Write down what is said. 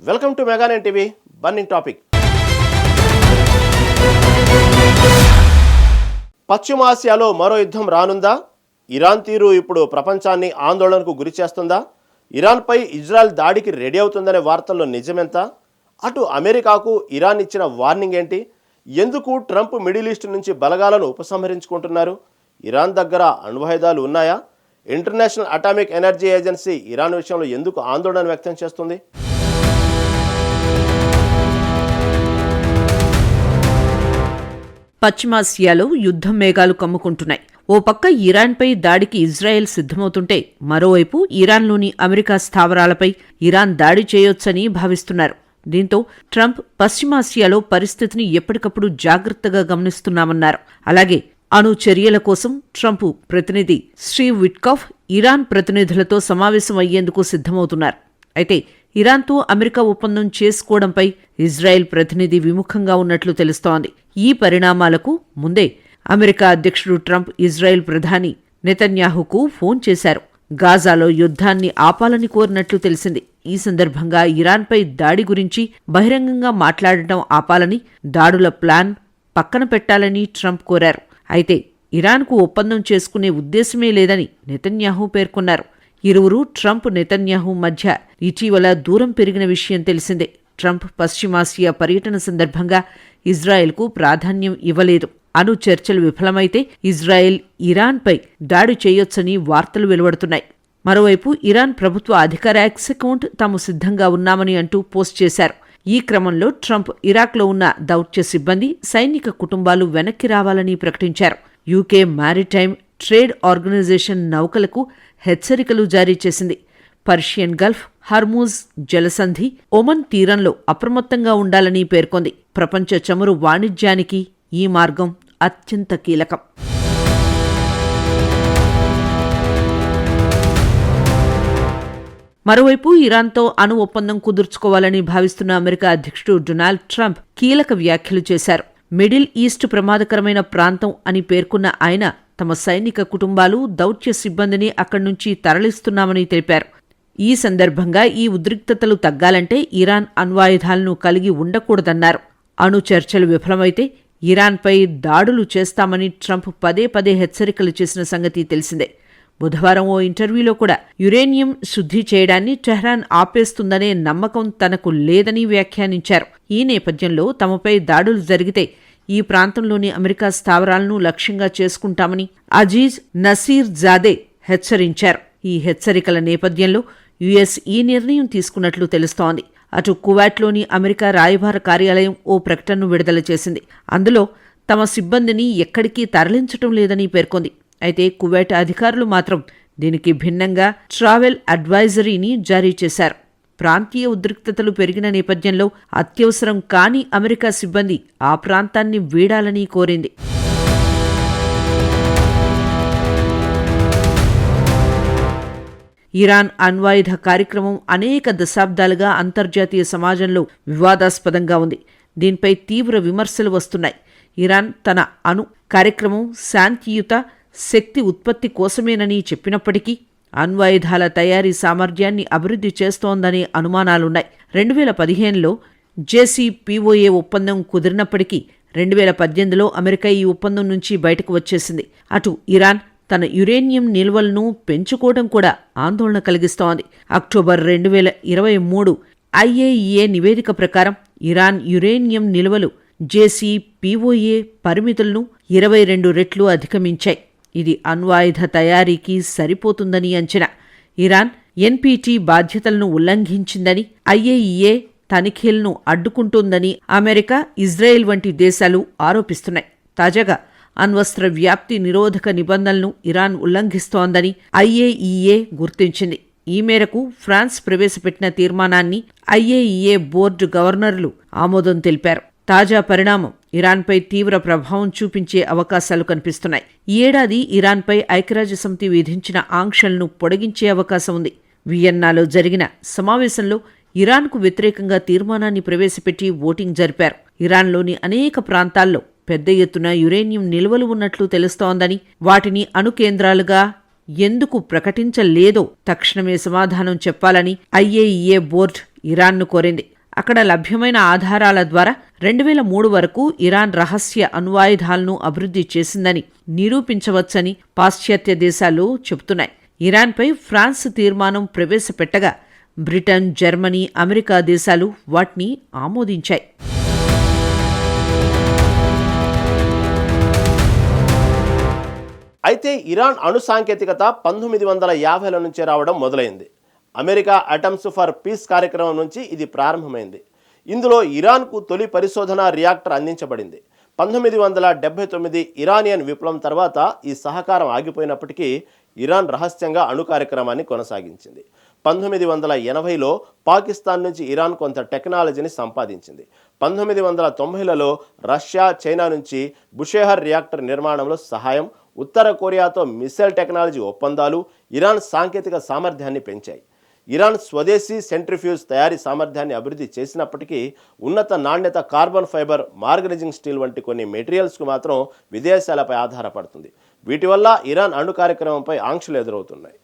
Welcome to mega nine TV burning topic. పశ్చిమాసియాలో మరో యుద్ధం రానుందా? ఇరాన్ తీరు ఇప్పుడు ప్రపంచాన్ని ఆందోళనకు గురి చేస్తుందా? ఇరాన్పై ఇజ్రాయెల్ దాడికి రెడీ అవుతుందనే వార్తల్లో నిజమెంత? అటు అమెరికాకు ఇరాన్ ఇచ్చిన వార్నింగ్ ఏంటి? ఎందుకు ట్రంప్ మిడిల్ ఈస్ట్ నుంచి బలగాలను ఉపసంహరించుకుంటున్నారు? ఇరాన్ దగ్గర అణ్వాయుధాలు ఉన్నాయా? International atomic energy agency Iran విషయంలో ఎందుకు ఆందోళన వ్యక్తం చేస్తుంది? పశ్చిమాసియాలో యుద్ధం మేఘాలు కమ్ముకుంటున్నాయి. ఓ పక్క ఇరాన్పై దాడికి ఇజ్రాయెల్ సిద్ధమవుతుంటే, మరోవైపు ఇరాన్లోని అమెరికా స్థావరాలపై ఇరాన్ దాడి చేయొచ్చని భావిస్తున్నారు. దీంతో ట్రంప్ పశ్చిమాసియాలో పరిస్థితిని ఎప్పటికప్పుడు జాగ్రత్తగా గమనిస్తున్నామన్నారు. అలాగే అణు చర్యల కోసం ట్రంప్ ప్రతినిధి స్టీవ్ విట్కాఫ్ ఇరాన్ ప్రతినిధులతో సమావేశం అయ్యేందుకు సిద్ధమవుతున్నారు. అయితే ఇరాన్తో అమెరికా ఒప్పందం చేసుకోవడంపై ఇజ్రాయెల్ ప్రతినిధి విముఖంగా ఉన్నట్లు తెలుస్తోంది. ఈ పరిణామాలకు ముందే అమెరికా అధ్యక్షుడు ట్రంప్ ఇజ్రాయెల్ ప్రధాని నెతన్యాహుకు ఫోన్ చేశారు. గాజాలో యుద్ధాన్ని ఆపాలని కోరినట్లు తెలిసింది. ఈ సందర్భంగా ఇరాన్పై దాడి గురించి బహిరంగంగా మాట్లాడటం ఆపాలని, దాడుల ప్లాన్ పక్కన పెట్టాలని ట్రంప్ కోరారు. అయితే ఇరాన్కు ఒప్పందం చేసుకునే ఉద్దేశమే లేదని నెతన్యాహు పేర్కొన్నారు. ఇరువురు ట్రంప్ నెతన్యాహు మధ్య ఇటీవల దూరం పెరిగిన విషయం తెలిసిందే. ట్రంప్ పశ్చిమాసియా పర్యటన సందర్భంగా ఇజ్రాయెల్కు ప్రాధాన్యం ఇవ్వలేదు. అణు చర్చలు విఫలమైతే ఇజ్రాయెల్ ఇరాన్పై దాడి చేయొచ్చని వార్తలు వెలువడుతున్నాయి. మరోవైపు ఇరాన్ ప్రభుత్వ అధికార ఎక్స్ అకౌంట్ తాము సిద్ధంగా ఉన్నామని అంటూ పోస్ట్ చేశారు. ఈ క్రమంలో ట్రంప్ ఇరాక్లో ఉన్న దౌత్య సిబ్బంది, సైనిక కుటుంబాలు వెనక్కి రావాలని ప్రకటించారు. యూకే మారిటైమ్ ట్రేడ్ ఆర్గనైజేషన్ నౌకలకు హెచ్చరికలు జారీ చేసింది. పర్షియన్ గల్ఫ్, హర్మూజ్ జలసంధి, ఒమన్ తీరంలో అప్రమత్తంగా ఉండాలని పేర్కొంది. ప్రపంచ చమురు వాణిజ్యానికి ఈ మార్గం అత్యంత కీలకం. మరోవైపు ఇరాన్తో అణు ఒప్పందం కుదుర్చుకోవాలని భావిస్తున్న అమెరికా అధ్యక్షుడు డొనాల్డ్ ట్రంప్ కీలక వ్యాఖ్యలు చేశారు. మిడిల్ ఈస్ట్ ప్రమాదకరమైన ప్రాంతం అని పేర్కొన్న ఆయన తమ సైనిక కుటుంబాలు, దౌత్య సిబ్బందిని అక్కడి నుంచి తరలిస్తున్నామని తెలిపారు. ఈ సందర్భంగా ఈ ఉద్రిక్తతలు తగ్గాలంటే ఇరాన్ అణ్వాయుధాలను కలిగి ఉండకూడదన్నారు. అణు చర్చలు విఫలమైతే ఇరాన్పై దాడులు చేస్తామని ట్రంప్ పదే పదే హెచ్చరికలు చేసిన సంగతి తెలిసిందే. బుధవారం ఓ ఇంటర్వ్యూలో కూడా యురేనియం శుద్ధి చేయడాన్ని టెహ్రాన్ ఆపేస్తుందనే నమ్మకం తనకు లేదని వ్యాఖ్యానించారు. ఈ నేపథ్యంలో తమపై దాడులు జరిగితే ఈ ప్రాంతంలోని అమెరికా స్థావరాలను లక్ష్యంగా చేసుకుంటామని అజీజ్ నసీర్ జాదే హెచ్చరించారు. ఈ హెచ్చరికల నేపథ్యంలో యుఎస్ ఈ నిర్ణయం తీసుకున్నట్లు తెలుస్తోంది. అటు కువైట్లోని అమెరికా రాయబార కార్యాలయం ఓ ప్రకటనను విడుదల చేసింది. అందులో తమ సిబ్బందిని ఎక్కడికి తరలించటం లేదని పేర్కొంది. అయితే కువైట్ అధికారులు మాత్రం దీనికి భిన్నంగా ట్రావెల్ అడ్వైజరీని జారీ చేశారు. ప్రాంతీయ ఉద్రిక్తతలు పెరిగిన నేపథ్యంలో అత్యవసరం కాని అమెరికా సిబ్బంది ఆ ప్రాంతాన్ని వీడాలని కోరింది. ఇరాన్ అణ్వాయుధ కార్యక్రమం అనేక దశాబ్దాలుగా అంతర్జాతీయ సమాజంలో వివాదాస్పదంగా ఉంది. దీనిపై తీవ్ర విమర్శలు వస్తున్నాయి. ఇరాన్ తన అణు కార్యక్రమం శాంతియుత శక్తి ఉత్పత్తి కోసమేనని చెప్పినప్పటికీ అణ్వాయుధాల తయారీ సామర్థ్యాన్ని అభివృద్ధి చేస్తోందనే అనుమానాలున్నాయి. 2015లో జేసీపీఓఏ ఒప్పందం కుదిరినప్పటికీ 2018లో అమెరికా ఈ ఒప్పందం నుంచి బయటకు వచ్చేసింది. అటు ఇరాన్ తన యురేనియం నిల్వలను పెంచుకోవడం కూడా ఆందోళన కలిగిస్తోంది. అక్టోబర్ 2023 ఐఏఈఏ నివేదిక ప్రకారం ఇరాన్ యురేనియం నిల్వలు జేసీపీఓఏ పరిమితులను 22 రెట్లు అధిగమించాయి. ఇది అణ్వాయుధ తయారీకి సరిపోతుందని అంచనా. ఇరాన్ ఎన్పీటీ బాధ్యతలను ఉల్లంఘించిందని, ఐఏఈఏ తనిఖీలను అడ్డుకుంటోందని అమెరికా, ఇజ్రాయెల్ వంటి దేశాలు ఆరోపిస్తున్నాయి. తాజాగా అణ్వస్త్ర వ్యాప్తి నిరోధక నిబంధనలను ఇరాన్ ఉల్లంఘిస్తోందని ఐఏఈఏ గుర్తించింది. ఈ మేరకు ఫ్రాన్స్ ప్రవేశపెట్టిన తీర్మానాన్ని ఐఏఈఏ బోర్డు గవర్నర్లు ఆమోదం తెలిపారు. తాజా పరిణామం ఇరాన్పై తీవ్ర ప్రభావం చూపించే అవకాశాలు కనిపిస్తున్నాయి. ఈ ఏడాది ఇరాన్పై ఐక్యరాజ్యసమితి విధించిన ఆంక్షలను పొడిగించే అవకాశం ఉంది. వియన్నాలో జరిగిన సమావేశంలో ఇరాన్కు వ్యతిరేకంగా తీర్మానాన్ని ప్రవేశపెట్టి ఓటింగ్ జరిపారు. ఇరాన్లోని అనేక ప్రాంతాల్లో పెద్ద ఎత్తున యురేనియం నిల్వలు ఉన్నట్లు తెలుస్తోందని, వాటిని అణు కేంద్రాలుగా ఎందుకు ప్రకటించలేదో తక్షణమే సమాధానం చెప్పాలని ఐఏఈఏ బోర్డు ఇరాన్ను కోరింది. అక్కడ లభ్యమైన ఆధారాల ద్వారా 2003 వరకు ఇరాన్ రహస్య అణ్వాయుధాలను అభివృద్ధి చేసిందని నిరూపించవచ్చని పాశ్చాత్య దేశాలు చెబుతున్నాయి. ఇరాన్పై ఫ్రాన్స్ తీర్మానం ప్రవేశపెట్టగా బ్రిటన్, జర్మనీ, అమెరికా దేశాలు వాటిని ఆమోదించాయి. అయితే ఇరాన్ అణు సాంకేతికత 1950ల నుంచే రావడం మొదలైంది. అమెరికా అటమ్స్ ఫర్ పీస్ కార్యక్రమం నుంచి ఇది ప్రారంభమైంది. ఇందులో ఇరాన్కు తొలి పరిశోధన రియాక్టర్ అందించబడింది. 1979 ఇరానియన్ విప్లవం తర్వాత ఈ సహకారం ఆగిపోయినప్పటికీ ఇరాన్ రహస్యంగా అణు కార్యక్రమాన్ని కొనసాగించింది. 1980లో పాకిస్తాన్ నుంచి ఇరాన్ కొంత టెక్నాలజీని సంపాదించింది. 1990లలో రష్యా, చైనా నుంచి బుషేహర్ రియాక్టర్ నిర్మాణంలో సహాయం, ఉత్తర కొరియాతో మిస్సైల్ టెక్నాలజీ ఒప్పందాలు ఇరాన్ సాంకేతిక సామర్థ్యాన్ని పెంచాయి. ఇరాన్ స్వదేశీ సెంట్రిఫ్యూజ్ తయారీ సామర్థ్యాన్ని అభివృద్ధి చేసినప్పటికీ ఉన్నత నాణ్యత కార్బన్ ఫైబర్, మార్గనైజింగ్ స్టీల్ వంటి కొన్ని మెటీరియల్స్కు మాత్రం విదేశాలపై ఆధారపడుతుంది. వీటి వల్ల ఇరాన్ అణు కార్యక్రమంపై ఆంక్షలు ఎదురవుతున్నాయి.